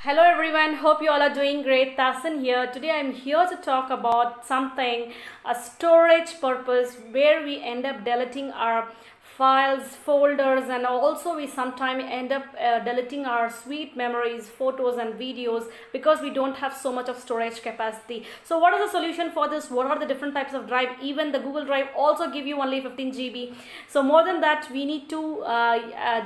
Hello everyone, hope you all are doing great. Thasin here. Today I'm here to talk about something, a storage purpose where we end up deleting our files, folders, and also we sometimes end up deleting our sweet memories, photos and videos because we don't have so much of storage capacity. So what is the solution for this? What are the different types of drive? Even the Google Drive also give you only 15 GB. So more than that, we need to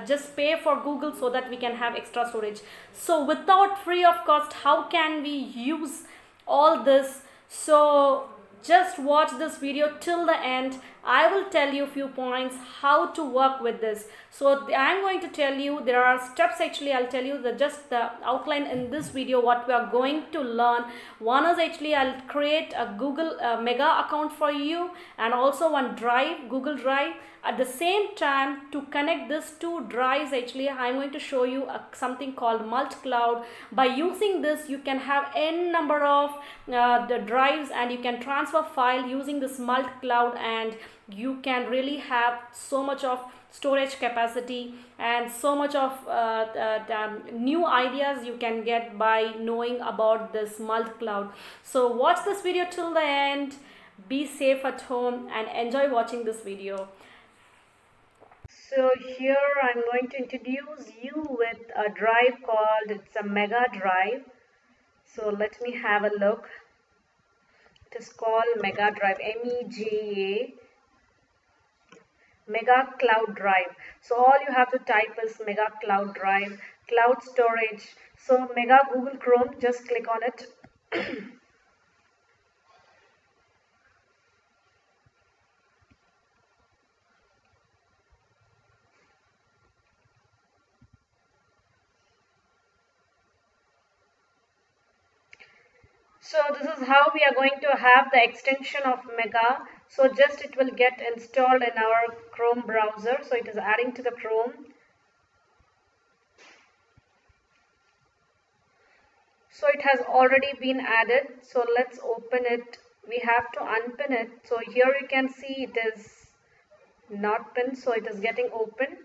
just pay for Google so that we can have extra storage. So without free of cost, how can we use all this? So just watch this video till the end. I will tell you a few points how to work with this. So I'm going to tell you, there are steps actually. I'll tell you just the outline in this video what we are going to learn. One is actually I'll create a Google Mega account for you, and also one drive, Google Drive. At the same time, to connect these two drives, actually I'm going to show you something called multi-cloud. By using this, you can have n number of the drives, and you can transfer file using this multi-cloud, and you can really have so much of storage capacity and so much of new ideas you can get by knowing about this multi-cloud. So watch this video till the end. Be safe at home and enjoy watching this video. So here I'm going to introduce you with a drive called, it's a Mega Drive. So let me have a look. It is called Mega Drive, MEGA, Mega Cloud Drive. So all you have to type is Mega Cloud Drive, cloud storage. So Mega Google Chrome, just click on it. So this is how we are going to have the extension of Mega. So just it will get installed in our Chrome browser. So it is adding to the Chrome. So it has already been added. So let's open it. We have to unpin it. So here you can see it is not pinned. So it is getting open.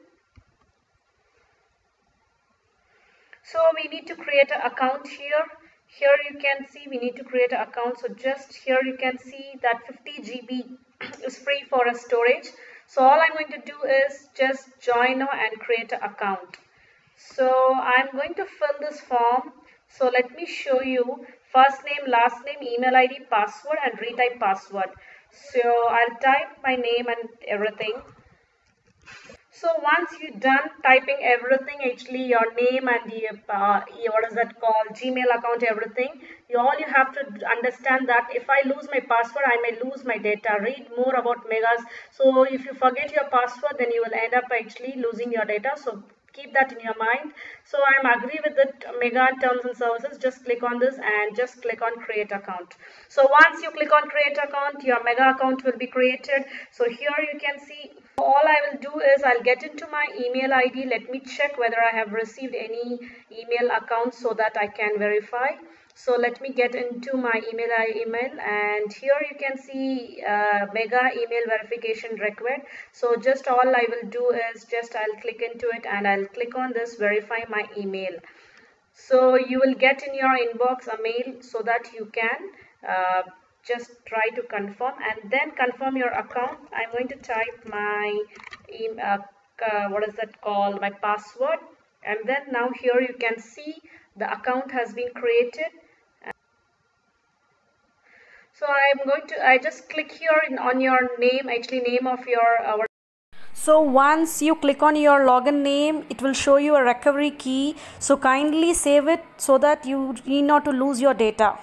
So we need to create an account here. Here you can see we need to create an account. So just here you can see that 50 GB is free for a storage. So all I'm going to do is just join now and create an account. So I'm going to fill this form. So let me show you first name, last name, email ID, password, and retype password. So I'll type my name and everything. So once you're done typing everything, actually your name and the what is that called, Gmail account, everything, all you have to understand that if I lose my password, I may lose my data. Read more about Megas. So if you forget your password, then you will end up actually losing your data. So keep that in your mind. So I'm agree with the Mega terms and services. Just click on this and just click on create account. So once you click on create account, your Mega account will be created. So here you can see all I will do is I'll get into my email ID. Let me check whether I have received any email account so that I can verify. So let me get into my email, and here you can see Mega email verification required. So just all I will do is just I'll click into it and I'll click on this verify my email. So you will get in your inbox a mail so that you can just try to confirm and then confirm your account. I'm going to type my what is that called, my password, and then now here you can see the account has been created. So I just click here on your name, actually name of your So once you click on your login name, it will show you a recovery key. So kindly save it so that you need not to lose your data.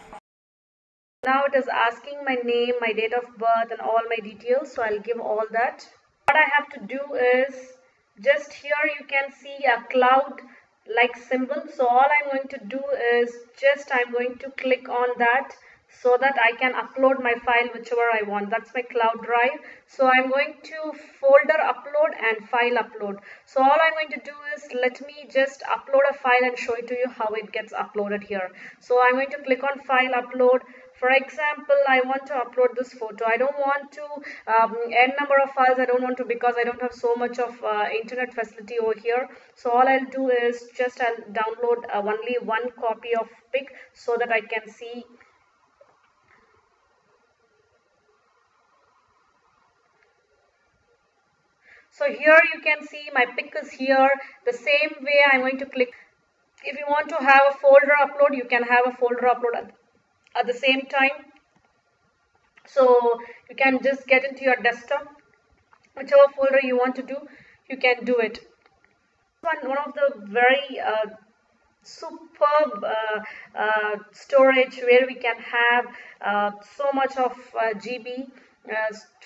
Now it is asking my name, my date of birth, and all my details. So I'll give all that. What I have to do is just here you can see a cloud like symbol. So all I'm going to do is just I'm going to click on that so that I can upload my file whichever I want. That's my cloud drive. So I'm going to folder upload and file upload. So all I'm going to do is let me just upload a file and show it to you how it gets uploaded here. So I'm going to click on file upload. For example, I want to upload this photo. I don't want to n number of files. I don't want to, because I don't have so much of internet facility over here. So all I'll do is just I'll download only one copy of pic so that I can see. So here you can see my pic is here. The same way I'm going to click. If you want to have a folder upload, you can have a folder upload at the same time. So you can just get into your desktop, whichever folder you want to do, you can do it. One of the very superb storage where we can have so much of GB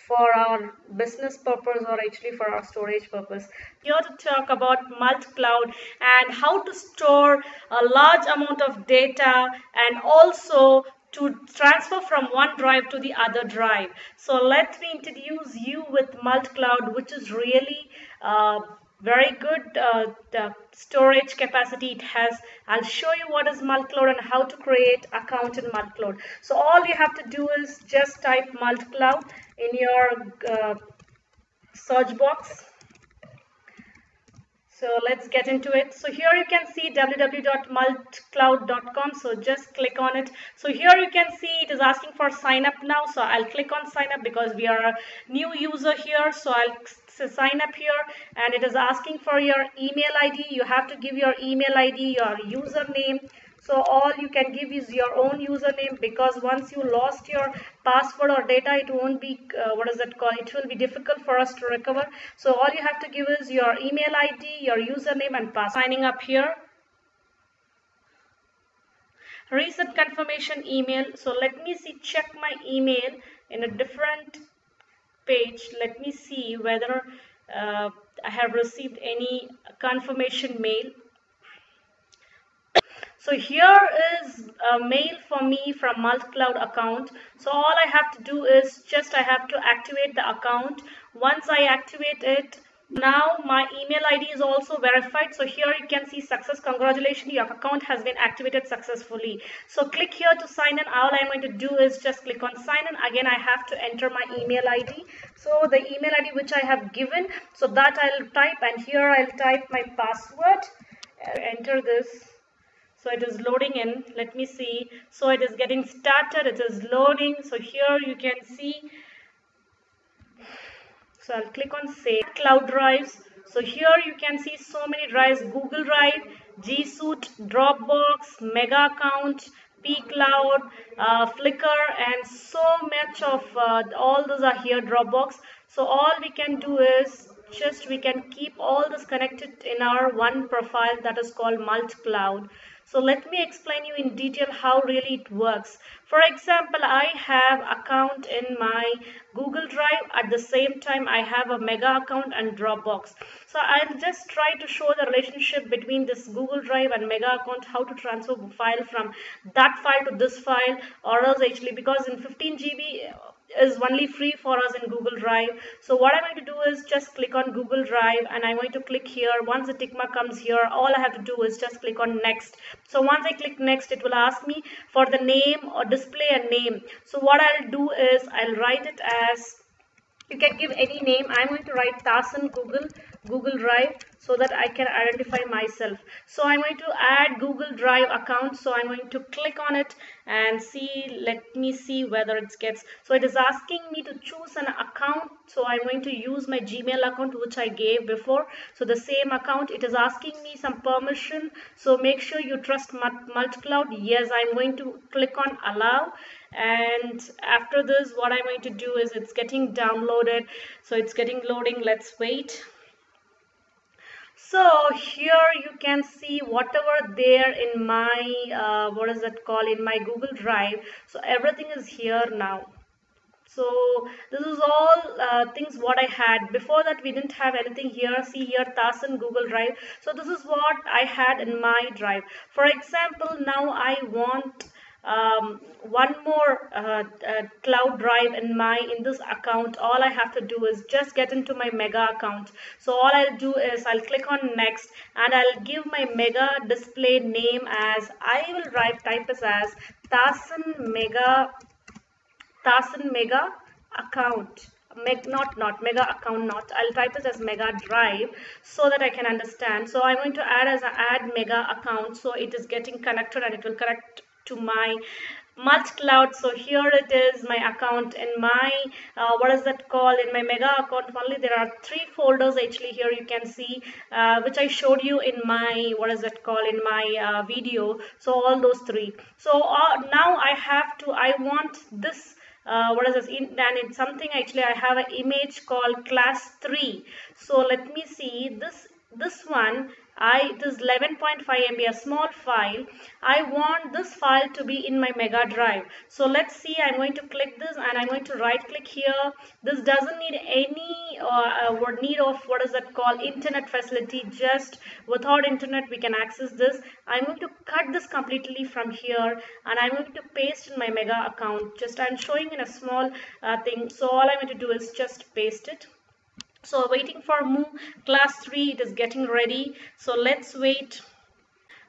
for our business purpose, or actually for our storage purpose. Here to talk about multi-cloud and how to store a large amount of data, and also to transfer from one drive to the other drive. So let me introduce you with multi-cloud, which is really very good the storage capacity it has. I'll show you what is multicloud and how to create account in multicloud. So all you have to do is just type multicloud in your search box. So let's get into it. So here you can see www.multicloud.com. So just click on it. So here you can see it is asking for sign up now. So I'll click on sign up because we are a new user here. So I'll sign up here, and it is asking for your email ID. You have to give your email ID, your username. So all you can give is your own username, because once you lost your password or data, it won't be, what is that called? It will be difficult for us to recover. So all you have to give is your email ID, your username and password. Signing up here. Recent confirmation email. So let me see, check my email in a different page. Let me see whether I have received any confirmation mail. So here is a mail for me from multicloud account. So all I have to do is just I have to activate the account. Once I activate it, now my email ID is also verified. So here you can see success. Congratulations, your account has been activated successfully. So click here to sign in. All I'm going to do is just click on sign in. Again, I have to enter my email ID. So the email ID which I have given, so that I'll type, and here I'll type my password. Enter this. So it is loading in. Let me see. So it is getting started. It is loading. So here you can see. So I'll click on save cloud drives. So here you can see so many drives: Google Drive, G Suite, Dropbox, Mega Account, P-Cloud, Flickr, and so much of all those are here, Dropbox. So all we can do is just we can keep all this connected in our one profile that is called multi-cloud. So let me explain you in detail how really it works. For example, I have account in my Google Drive. At the same time, I have a Mega account and Dropbox. So I'll just try to show the relationship between this Google Drive and Mega account, how to transfer file from that file to this file, or else actually, because in 15 GB is only free for us in Google Drive. So what I'm going to do is just click on Google Drive, and I'm going to click here. Once the tick mark comes here, all I have to do is just click on next. So once I click next, it will ask me for the name or display a name. So what I'll do is I'll write it as, you can give any name. I'm going to write Thasin Google Drive, so that I can identify myself. So I'm going to add Google Drive account. So I'm going to click on it and see, let me see whether it gets. So it is asking me to choose an account. So I'm going to use my Gmail account which I gave before. So the same account. It is asking me some permission. So make sure you trust multicloud. Yes, I'm going to click on allow. And after this, what I'm going to do is it's getting downloaded. So it's getting loading. Let's wait. So here you can see whatever there in my what is that called, in my Google Drive. So everything is here now. So this is all things what I had. Before that we didn't have anything here. See here, Thasin Google Drive. So this is what I had in my drive. For example, now I want one more cloud drive in this account, all I have to do is just get into my mega account. So all I'll do is I'll click on next, and I'll give my mega display name as, I will type this as Thasin Mega account. Not mega account, not, I'll type this as mega drive so that I can understand. So I'm going to add as a add mega account, so it is getting connected and it will connect to my multi-cloud. So here it is, my account in my what is that called, in my mega account only there are 3 folders actually. Here you can see which I showed you in my what is that called, in my video. So all those 3. So now I want this what is this and it's something, actually I have an image called class 3. So let me see this one. It is 11.5 MB, a small file. I want this file to be in my mega drive. So let's see, I'm going to click this and I'm going to right click here. This doesn't need any need of what is that called, internet facility. Just without internet we can access this. I'm going to cut this completely from here and I'm going to paste in my mega account. Just I'm showing in a small thing. So all I'm going to do is just paste it. So waiting for move class 3, it is getting ready. So let's wait.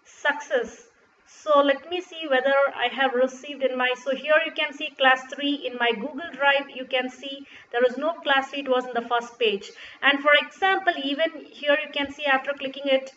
Success. So let me see whether I have received in my, so here you can see class 3 in my Google Drive. You can see there is no class 3, it was in the first page. And for example, even here you can see after clicking it,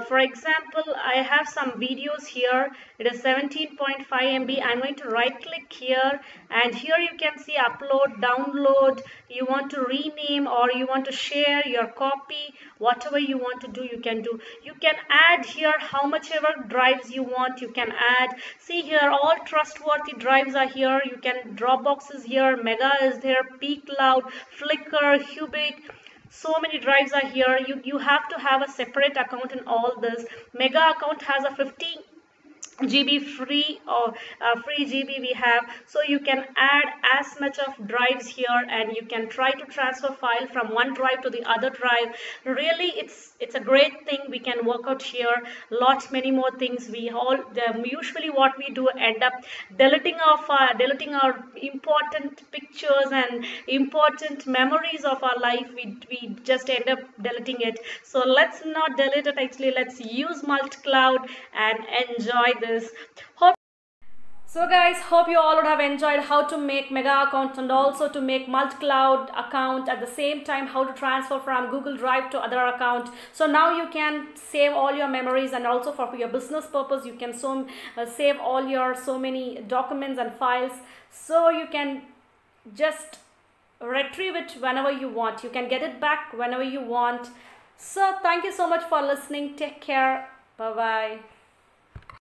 for example, I have some videos here. It is 17.5 MB. I'm going to right click here and here you can see upload, download. You want to rename or you want to share your copy, whatever you want to do, you can do. You can add here how much ever drives you want, you can add. See here, all trustworthy drives are here. You can Dropbox is here, Mega is there, Cloud, Flickr, Cubic. So many drives are here. You have to have a separate account in all this. Mega account has a 50 GB free or free GB we have, so you can add as much of drives here and you can try to transfer file from one drive to the other drive. Really it's a great thing. We can work out here lots many more things. We all usually what we do end up deleting our important pictures and important memories of our life. We just end up deleting it. So let's not delete it, actually let's use multi-cloud and enjoy this. So guys, hope you all would have enjoyed how to make mega accounts and also to make multi-cloud account, at the same time how to transfer from Google Drive to other account. So now you can save all your memories, and also for your business purpose you can save all your so many documents and files, so you can just retrieve it whenever you want. You can get it back whenever you want. So thank you so much for listening. Take care. Bye bye.